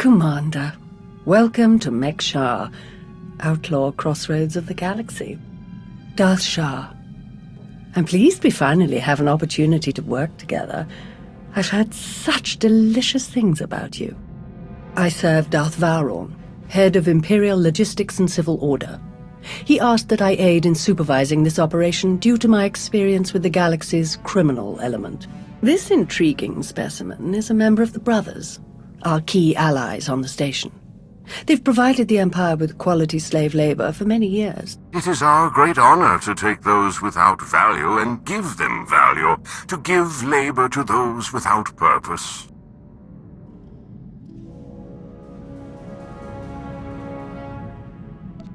Commander. Welcome to Mek-Shar, outlaw crossroads of the galaxy. Darth Shah. I'm pleased we finally have an opportunity to work together. I've heard such delicious things about you. I serve Darth Vowron, head of Imperial Logistics and Civil Order. He asked that I aid in supervising this operation due to my experience with the galaxy's criminal element. This intriguing specimen is a member of the Brothers, our key allies on the station. They've provided the Empire with quality slave labor for many years. It is our great honor to take those without value and give them value, to give labor to those without purpose.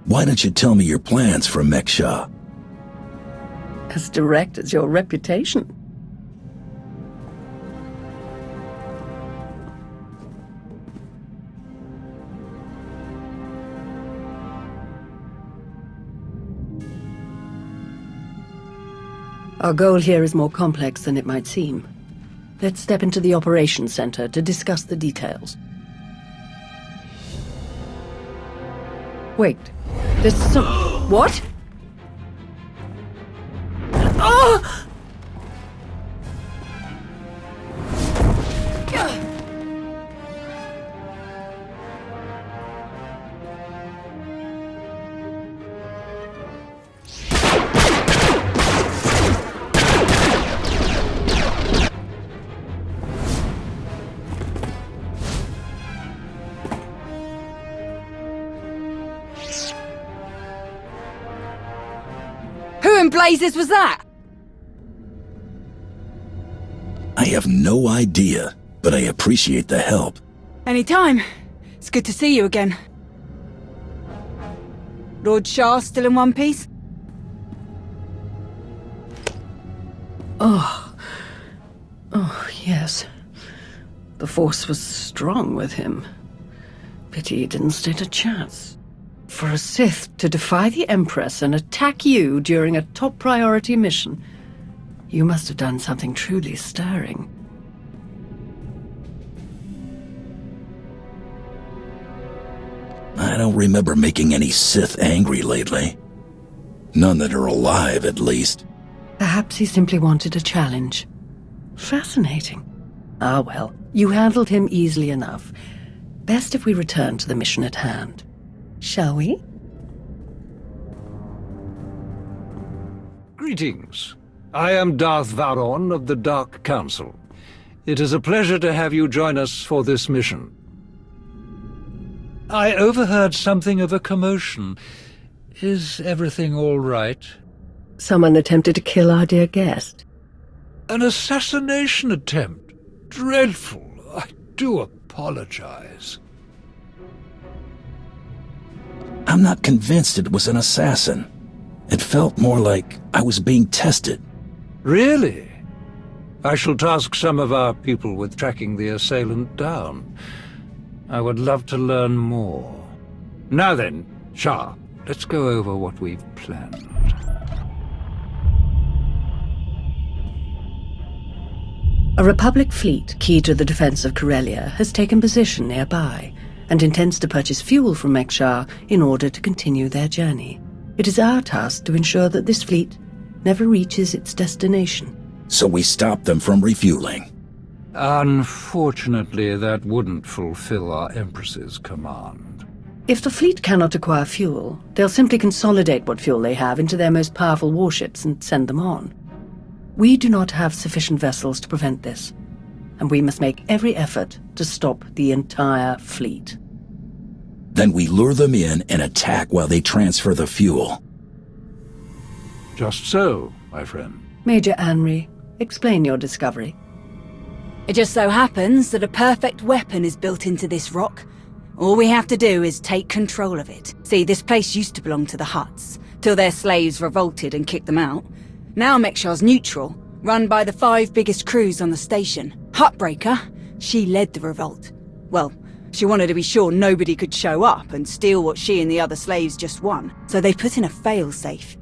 Why don't you tell me your plans for Mek-Shar? As direct as your reputation. Our goal here is more complex than it might seem. Let's step into the operations center to discuss the details. Wait, there's some... What? Oh! Who in blazes was that? I have no idea, but I appreciate the help. Anytime. It's good to see you again. Lord Shah still in one piece? Oh, yes. The Force was strong with him. Pity he didn't stand a chance. For a Sith to defy the Empress and attack you during a top priority mission, you must have done something truly stirring. I don't remember making any Sith angry lately. None that are alive, at least. Perhaps he simply wanted a challenge. Fascinating. Ah well, you handled him easily enough. Best if we return to the mission at hand. Shall we? Greetings. I am Darth Vowron of the Dark Council. It is a pleasure to have you join us for this mission. I overheard something of a commotion. Is everything all right? Someone attempted to kill our dear guest. An assassination attempt? Dreadful. I do apologize. I'm not convinced it was an assassin. It felt more like I was being tested. Really? I shall task some of our people with tracking the assailant down. I would love to learn more. Now then, Shah, let's go over what we've planned. A Republic fleet key to the defense of Corellia has taken position nearby and intends to purchase fuel from Mek-Shar in order to continue their journey. It is our task to ensure that this fleet never reaches its destination. So we stop them from refueling. Unfortunately, that wouldn't fulfill our Empress's command. If the fleet cannot acquire fuel, they'll simply consolidate what fuel they have into their most powerful warships and send them on. We do not have sufficient vessels to prevent this, and we must make every effort to stop the entire fleet. Then we lure them in and attack while they transfer the fuel. Just so, my friend. Major Anri, explain your discovery. It just so happens that a perfect weapon is built into this rock. All we have to do is take control of it. See, this place used to belong to the Hutts, till their slaves revolted and kicked them out. Now Mek-Shar's neutral, run by the 5 biggest crews on the station. Huttbreaker, she led the revolt. Well, she wanted to be sure nobody could show up and steal what she and the other slaves just won, so they put in a fail-safe.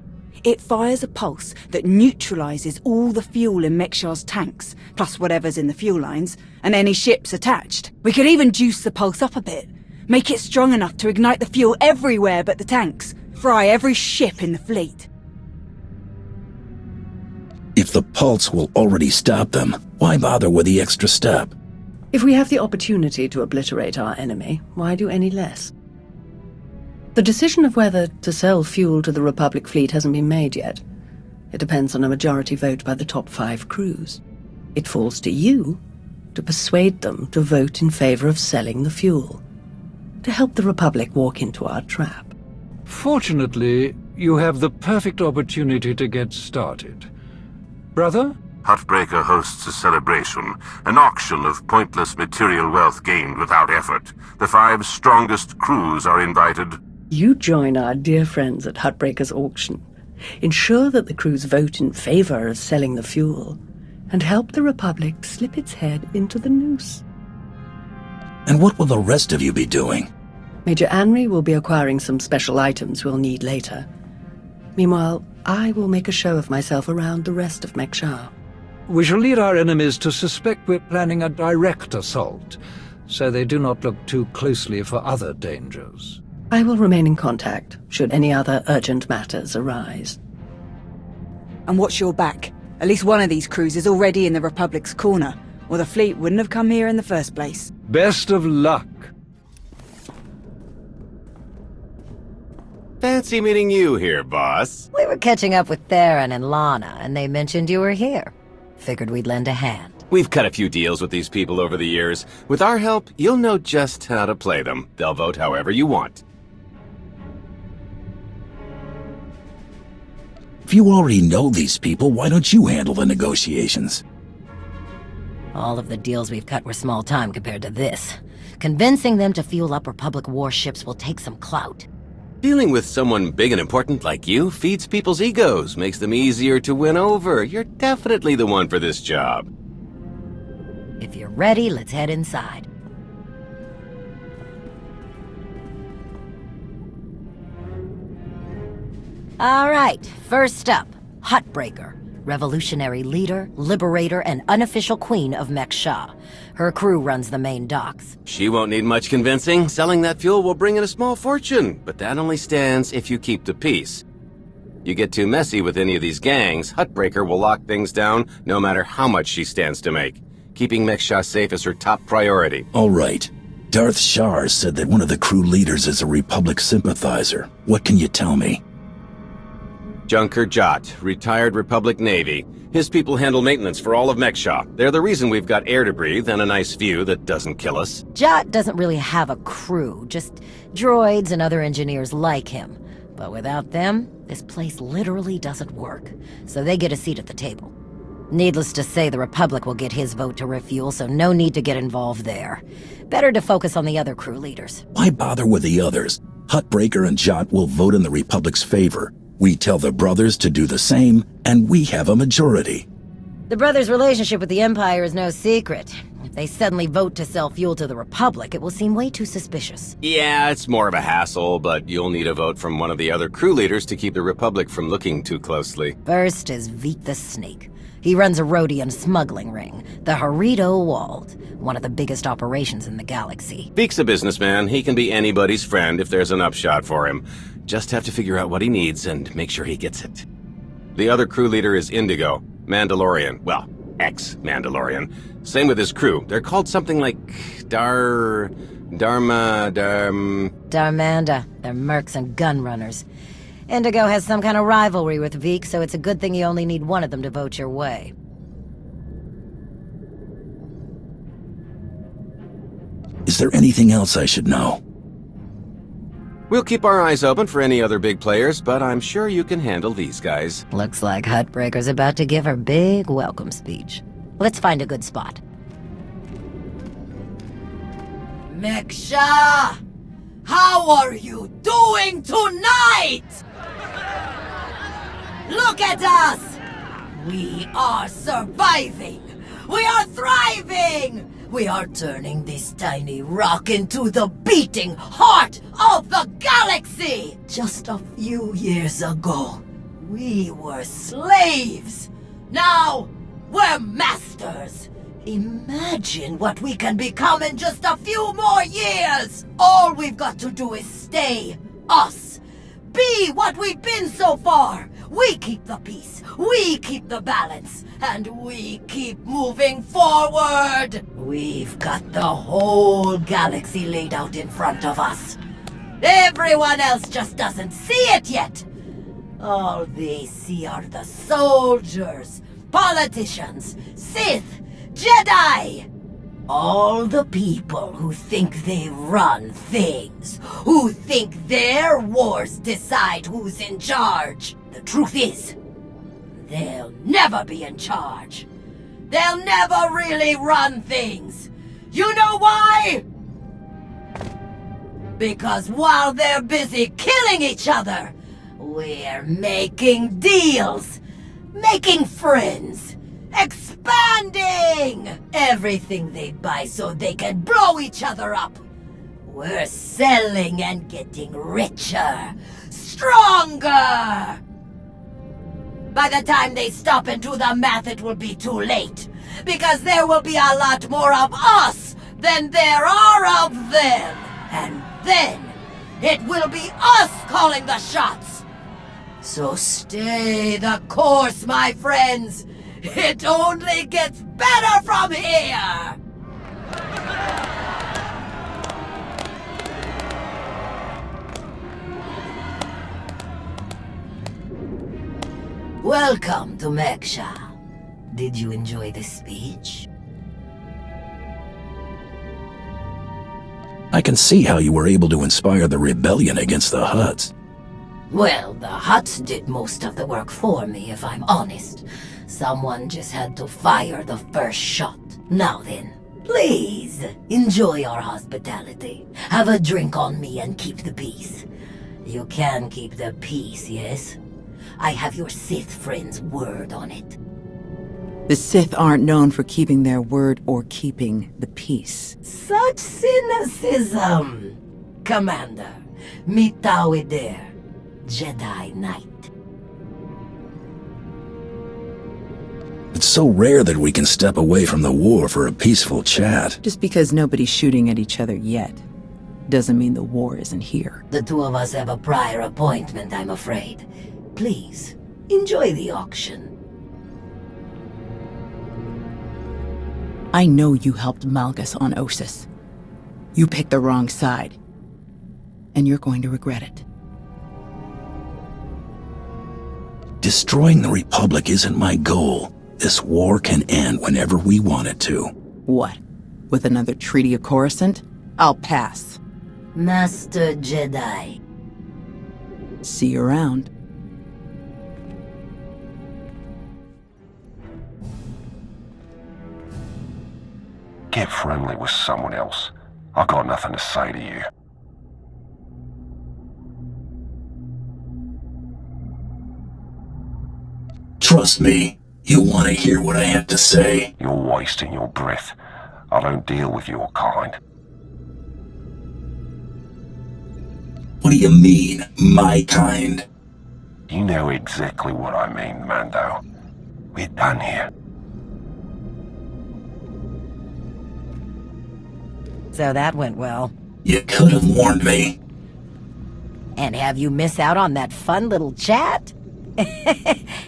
It fires a pulse that neutralizes all the fuel in Mekshah's tanks, plus whatever's in the fuel lines, and any ships attached. We could even juice the pulse up a bit. Make it strong enough to ignite the fuel everywhere but the tanks. Fry every ship in the fleet. If the pulse will already stop them, why bother with the extra step? If we have the opportunity to obliterate our enemy, why do any less? The decision of whether to sell fuel to the Republic fleet hasn't been made yet. It depends on a majority vote by the top 5 crews. It falls to you to persuade them to vote in favor of selling the fuel, to help the Republic walk into our trap. Fortunately, you have the perfect opportunity to get started. Brother? Huttbreaker hosts a celebration, an auction of pointless material wealth gained without effort. The 5 strongest crews are invited. You join our dear friends at Huttbreaker's auction. Ensure that the crews vote in favor of selling the fuel, and help the Republic slip its head into the noose. And what will the rest of you be doing? Major Anri will be acquiring some special items we'll need later. Meanwhile, I will make a show of myself around the rest of Mekshah. We shall lead our enemies to suspect we're planning a direct assault, so they do not look too closely for other dangers. I will remain in contact, should any other urgent matters arise. And watch your back. At least one of these crews is already in the Republic's corner, or the fleet wouldn't have come here in the first place. Best of luck. Fancy meeting you here, boss. We were catching up with Theron and Lana, and they mentioned you were here. Figured we'd lend a hand. We've cut a few deals with these people over the years. With our help, you'll know just how to play them. They'll vote however you want. If you already know these people, why don't you handle the negotiations? All of the deals we've cut were small time compared to this. Convincing them to fuel up Republic warships will take some clout. Dealing with someone big and important like you feeds people's egos, makes them easier to win over. You're definitely the one for this job. If you're ready, let's head inside. All right, first up, Huttbreaker. Revolutionary leader, liberator, and unofficial queen of Mekshah. Her crew runs the main docks. She won't need much convincing. Selling that fuel will bring in a small fortune, but that only stands if you keep the peace. You get too messy with any of these gangs, Huttbreaker will lock things down no matter how much she stands to make. Keeping Mekshah safe is her top priority. All right. Darth Shar said that one of the crew leaders is a Republic sympathizer. What can you tell me? Junker Jot, retired Republic Navy. His people handle maintenance for all of Mekshah. They're the reason we've got air to breathe and a nice view that doesn't kill us. Jot doesn't really have a crew, just droids and other engineers like him. But without them, this place literally doesn't work. So they get a seat at the table. Needless to say, the Republic will get his vote to refuel, so no need to get involved there. Better to focus on the other crew leaders. Why bother with the others? Huttbreaker and Jot will vote in the Republic's favor. We tell the brothers to do the same, and we have a majority. The brothers' relationship with the Empire is no secret. If they suddenly vote to sell fuel to the Republic, it will seem way too suspicious. Yeah, it's more of a hassle, but you'll need a vote from one of the other crew leaders to keep the Republic from looking too closely. First is Veek the Snake. He runs a Rhodian smuggling ring, the Harito Walled, one of the biggest operations in the galaxy. Veek's a businessman. He can be anybody's friend if there's an upshot for him. Just have to figure out what he needs and make sure he gets it. The other crew leader is Indigo, Mandalorian. Well, ex-Mandalorian. Same with his crew. They're called something like Darmanda. They're mercs and gun runners. Indigo has some kind of rivalry with Veek, so it's a good thing you only need one of them to vote your way. Is there anything else I should know? We'll keep our eyes open for any other big players, but I'm sure you can handle these guys. Looks like Huttbreaker's about to give her big welcome speech. Let's find a good spot. Mekshah! How are you doing tonight? Look at us! We are surviving! We are thriving! We are turning this tiny rock into the beating heart of the galaxy! Just a few years ago, We were slaves. Now, we're masters. Imagine what we can become in just a few more years. All we've got to do is stay us. Be what we've been so far. We keep the peace. We keep the balance. And we keep moving forward. We've got the whole galaxy laid out in front of us. Everyone else just doesn't see it yet. All they see are the soldiers, politicians, Sith, Jedi. All the people who think they run things, who think their wars decide who's in charge. The truth is, they'll never be in charge. They'll never really run things. You know why? Because while they're busy killing each other, we're making deals, making friends, expanding everything they buy so they can blow each other up. We're selling and getting richer, stronger. By the time they stop and do the math, it will be too late, because there will be a lot more of us than there are of them. And then it will be us calling the shots. So stay the course, my friends. It only gets better from here! Welcome to Meksha. Did you enjoy this speech? I can see how you were able to inspire the rebellion against the Hutts. Well, the Hutts did most of the work for me, if I'm honest. Someone just had to fire the first shot. Now then, please, enjoy our hospitality. Have a drink on me and keep the peace. You can keep the peace, yes? I have your Sith friend's word on it. The Sith aren't known for keeping their word or keeping the peace. Such cynicism! Commander, mitawi there, Jedi Knight. It's so rare that we can step away from the war for a peaceful chat. Just because nobody's shooting at each other yet, doesn't mean the war isn't here. The two of us have a prior appointment, I'm afraid. Please, enjoy the auction. I know you helped Malgus on Ossus. You picked the wrong side. And you're going to regret it. Destroying the Republic isn't my goal. This war can end whenever we want it to. What? With another Treaty of Coruscant? I'll pass. Master Jedi. See you around. Get friendly with someone else. I've got nothing to say to you. Trust me, you'll want to hear what I have to say. You're wasting your breath. I don't deal with your kind. What do you mean, my kind? You know exactly what I mean, Mando. We're done here. So that went well. You could have warned me. And have you missed out on that fun little chat?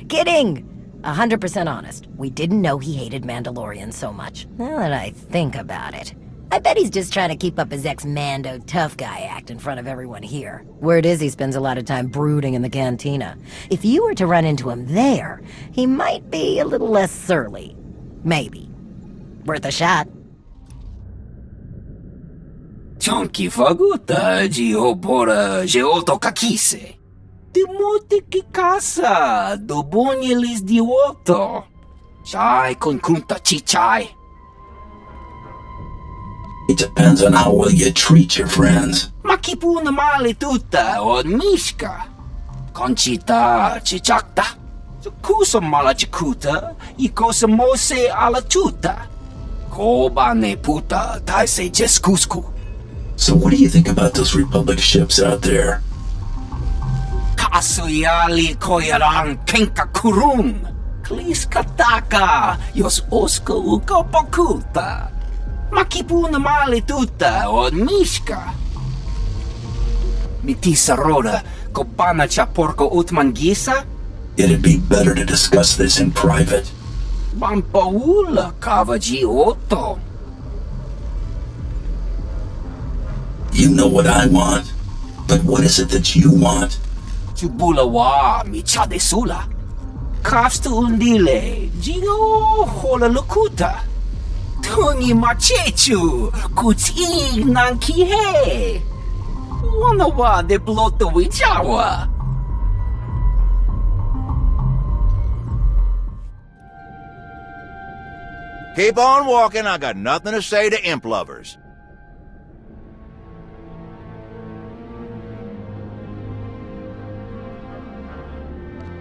Kidding! 100% honest. We didn't know he hated Mandalorians so much. Now that I think about it, I bet he's just trying to keep up his ex-Mando tough guy act in front of everyone here. Word is he spends a lot of time brooding in the cantina. If you were to run into him there, he might be a little less surly. Maybe. Worth a shot. Ciąnki faguta, giobora, geoto kakise. Demote ki casa, do bonjelis dioto. Chai con kunta chichai. It depends on how well you treat your friends. Makipuna male tuta od mishka. Conchita chichakta. Kusa mala chikuta, ikosa mose ala tuta. Koba ne puta, taise jeskusku. So what do you think about those Republic ships out there? Kasuyali koyarang kenka kurung. Klis kataka, yos oska uka pakuta. Makipuna mali tuta o mishka. Mitisa roda, kopana cha porco utmangisa? It'd be better to discuss this in private. Bampaula kavaji otto. You know what I want, but what is it that you want? Chubulawa michade sula. Kafstu undile, jigo hola lukuta. Tungi machechu, kuti nankihe. Wanawa de bloto wijawa. Keep on walking, I got nothing to say to imp lovers.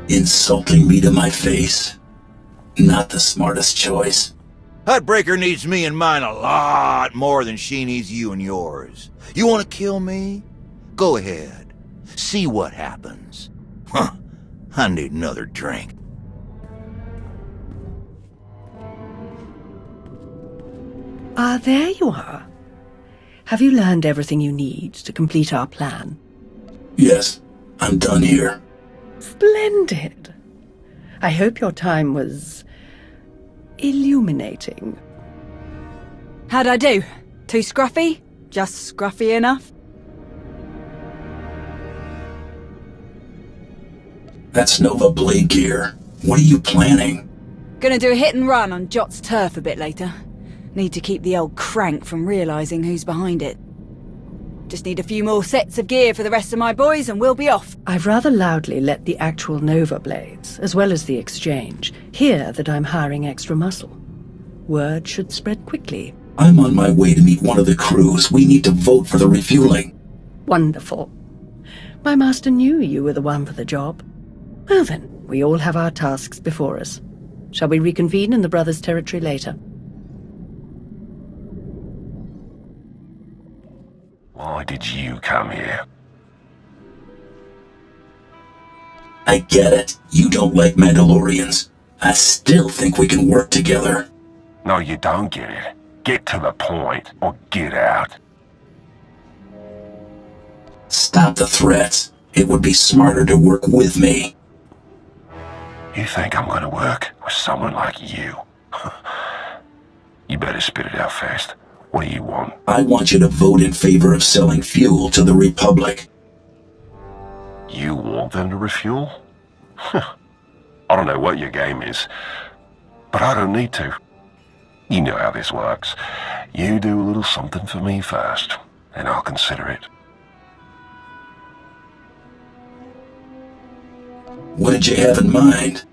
Insulting me to my face? Not the smartest choice. Hutbreaker needs me and mine a lot more than she needs you and yours. You want to kill me? Go ahead. See what happens. Huh. I need another drink. Ah, there you are. Have you learned everything you need to complete our plan? Yes, I'm done here. Splendid. I hope your time was illuminating. How'd I do? Too scruffy? Just scruffy enough? That's Nova blade gear. What are you planning? Gonna do a hit and run on Jot's turf a bit later. Need to keep the old crank from realising who's behind it. Just need a few more sets of gear for the rest of my boys and we'll be off. I've rather loudly let the actual Nova blades, as well as the exchange, hear that I'm hiring extra muscle. Word should spread quickly. I'm on my way to meet one of the crews. We need to vote for the refueling. Wonderful. My master knew you were the one for the job. Well then, we all have our tasks before us. Shall we reconvene in the Brothers' territory later? Why did you come here? I get it. You don't like Mandalorians. I still think we can work together. No, you don't get it. Get to the point, or get out. Stop the threats. It would be smarter to work with me. You think I'm gonna work with someone like you? You better spit it out fast. What do you want? I want you to vote in favor of selling fuel to the Republic. You want them to refuel? I don't know what your game is, but I don't need to. You know how this works. You do a little something for me first, and I'll consider it. What did you have in mind?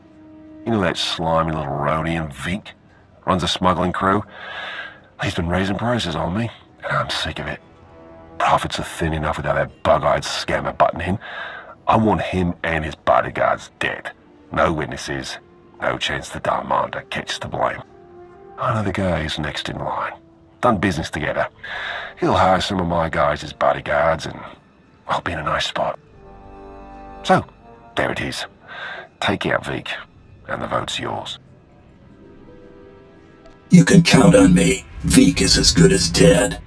You know that slimy little roadie in Vink? Runs a smuggling crew? He's been raising prices on me, and I'm sick of it. Profits are thin enough without that bug-eyed scammer butting in. I want him and his bodyguards dead. No witnesses, no chance the Darmander catches the blame. I know the guy who's next in line. Done business together. He'll hire some of my guys as bodyguards, and I'll be in a nice spot. So, there it is. Take out Vik, and the vote's yours. You can count on me. Vik is as good as dead.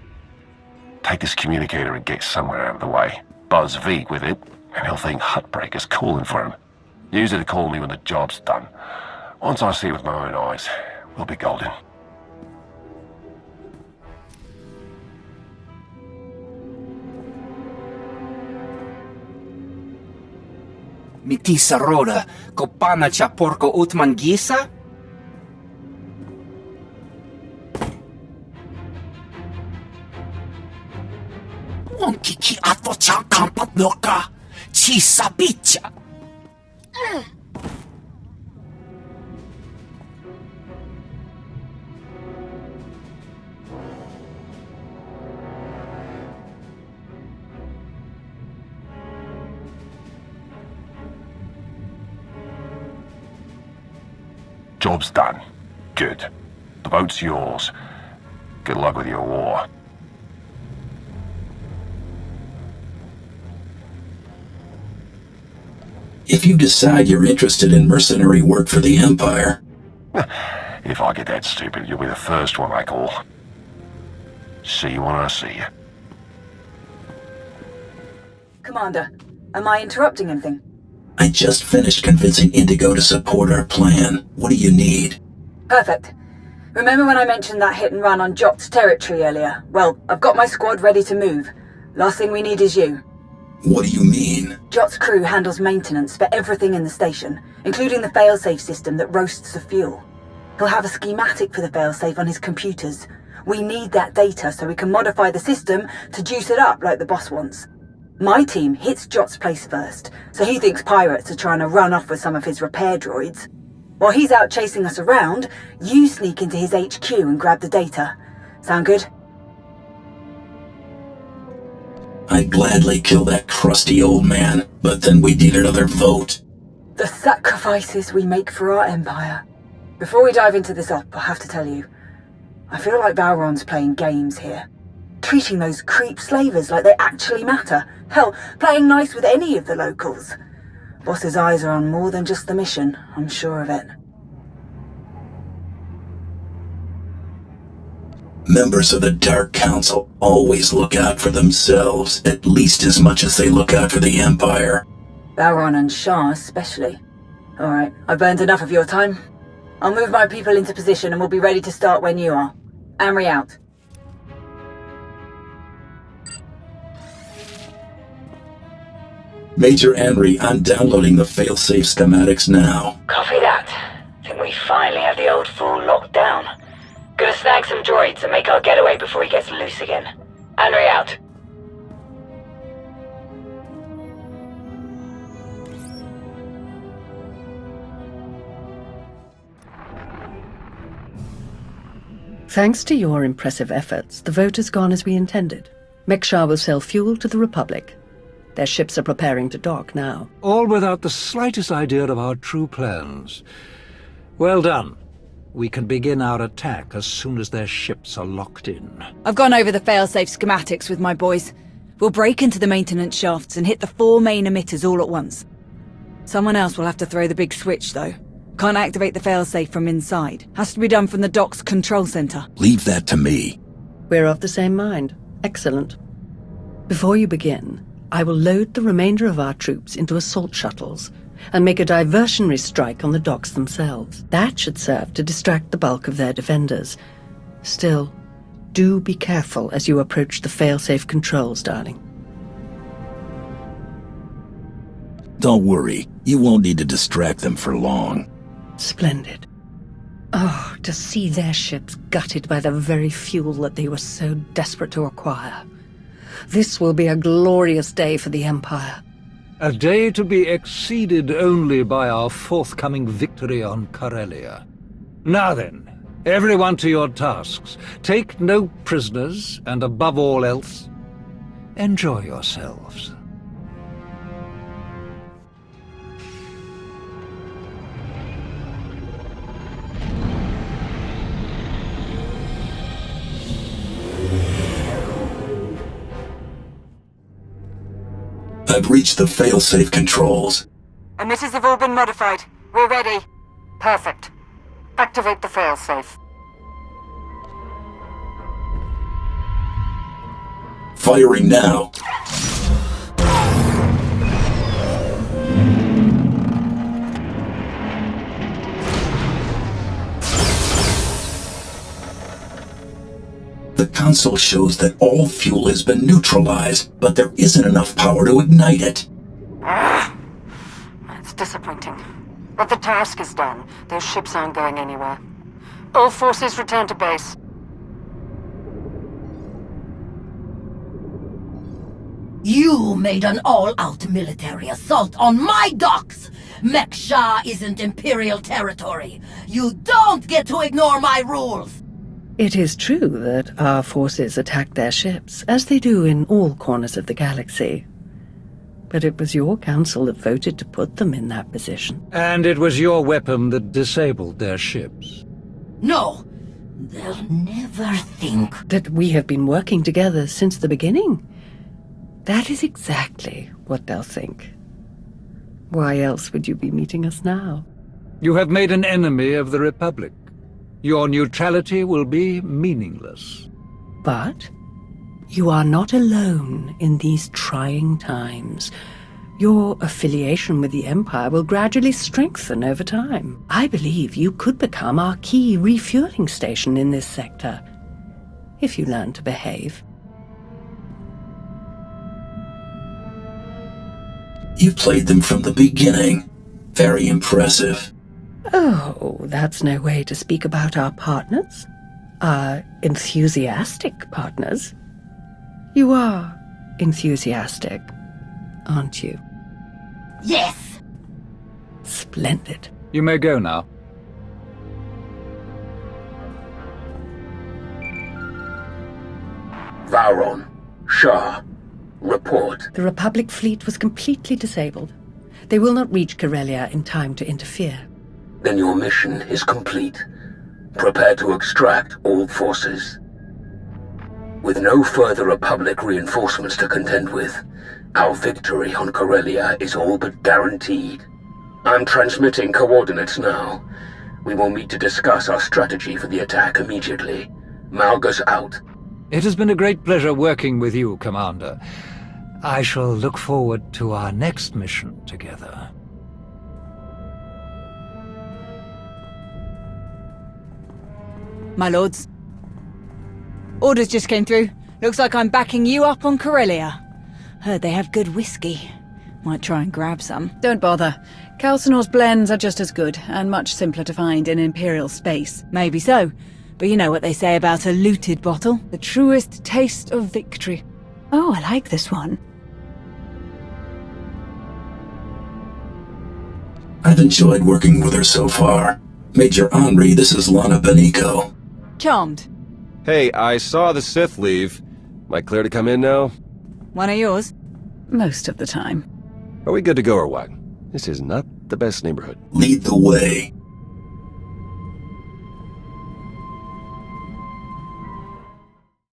Take this communicator and get somewhere out of the way. Buzz Vik with it, and he'll think Hutbreaker's calling for him. Use it to call me when the job's done. Once I see it with my own eyes, we'll be golden. Mitisa roda, kopana cha porco utmangisa? Wonkiki ato cha kampat loka, chisa bicha. Job's done. Good. The vote's yours. Good luck with your war. If you decide you're interested in mercenary work for the Empire... If I get that stupid, you'll be the first one I call. See you when I see you. Commander, am I interrupting anything? I just finished convincing Indigo to support our plan. What do you need? Perfect. Remember when I mentioned that hit and run on Jot's territory earlier? Well, I've got my squad ready to move. Last thing we need is you. What do you mean? Jot's crew handles maintenance for everything in the station, including the failsafe system that roasts the fuel. He'll have a schematic for the failsafe on his computers. We need that data so we can modify the system to juice it up like the boss wants. My team hits Jot's place first, so he thinks pirates are trying to run off with some of his repair droids. While he's out chasing us around, you sneak into his HQ and grab the data. Sound good? I'd gladly kill that crusty old man, but then we'd need another vote. The sacrifices we make for our empire. Before we dive into this op, I have to tell you, I feel like Valron's playing games here. Treating those creep slavers like they actually matter. Hell, playing nice with any of the locals. Boss's eyes are on more than just the mission, I'm sure of it. Members of the Dark Council always look out for themselves, at least as much as they look out for the Empire. Valron and Shah especially. Alright, I've burned enough of your time. I'll move my people into position and we'll be ready to start when you are. Amri out. Major Amri, I'm downloading the failsafe schematics now. Copy that. Think we finally have the old fool locked down. Gonna snag some droids and make our getaway before he gets loose again. Henry out. Thanks to your impressive efforts, the vote has gone as we intended. Mekshar will sell fuel to the Republic. Their ships are preparing to dock now. All without the slightest idea of our true plans. Well done. We can begin our attack as soon as their ships are locked in. I've gone over the failsafe schematics with my boys. We'll break into the maintenance shafts and hit the 4 main emitters all at once. Someone else will have to throw the big switch, though. Can't activate the failsafe from inside. Has to be done from the dock's control center. Leave that to me. We're of the same mind. Excellent. Before you begin, I will load the remainder of our troops into assault shuttles and make a diversionary strike on the docks themselves. That should serve to distract the bulk of their defenders. Still, do be careful as you approach the failsafe controls, darling. Don't worry, you won't need to distract them for long. Splendid. Oh, to see their ships gutted by the very fuel that they were so desperate to acquire. This will be a glorious day for the Empire. A day to be exceeded only by our forthcoming victory on Corellia. Now then, everyone to your tasks. Take no prisoners, and above all else, enjoy yourselves. I've reached the failsafe controls. Emitters have all been modified. We're ready. Perfect. Activate the failsafe. Firing now. The console shows that all fuel has been neutralized, but there isn't enough power to ignite it. It's disappointing. But the task is done. Those ships aren't going anywhere. All forces return to base. You made an all-out military assault on my docks! Mekshar isn't Imperial territory. You don't get to ignore my rules! It is true that our forces attacked their ships, as they do in all corners of the galaxy. But it was your council that voted to put them in that position. And it was your weapon that disabled their ships. No! They'll never think that we have been working together since the beginning. That is exactly what they'll think. Why else would you be meeting us now? You have made an enemy of the Republic. Your neutrality will be meaningless. But you are not alone in these trying times. Your affiliation with the Empire will gradually strengthen over time. I believe you could become our key refueling station in this sector, if you learn to behave. You played them from the beginning. Very impressive. Oh, that's no way to speak about our partners. Our enthusiastic partners. You are enthusiastic, aren't you? Yes! Splendid. You may go now. Vauron, Shah, report. The Republic fleet was completely disabled. They will not reach Corellia in time to interfere. Then your mission is complete. Prepare to extract all forces. With no further Republic reinforcements to contend with, our victory on Corellia is all but guaranteed. I'm transmitting coordinates now. We will meet to discuss our strategy for the attack immediately. Malgus out. It has been a great pleasure working with you, Commander. I shall look forward to our next mission together. My lords. Orders just came through. Looks like I'm backing you up on Corellia. Heard they have good whiskey. Might try and grab some. Don't bother. Calcinor's blends are just as good, and much simpler to find in Imperial space. Maybe so, but you know what they say about a looted bottle? The truest taste of victory. Oh, I like this one. I've enjoyed working with her so far. Major Henri, this is Lana Benico. Charmed. Hey, I saw the Sith leave. Am I clear to come in now? One of yours? Most of the time. Are we good to go or what? This is not the best neighborhood. Lead the way.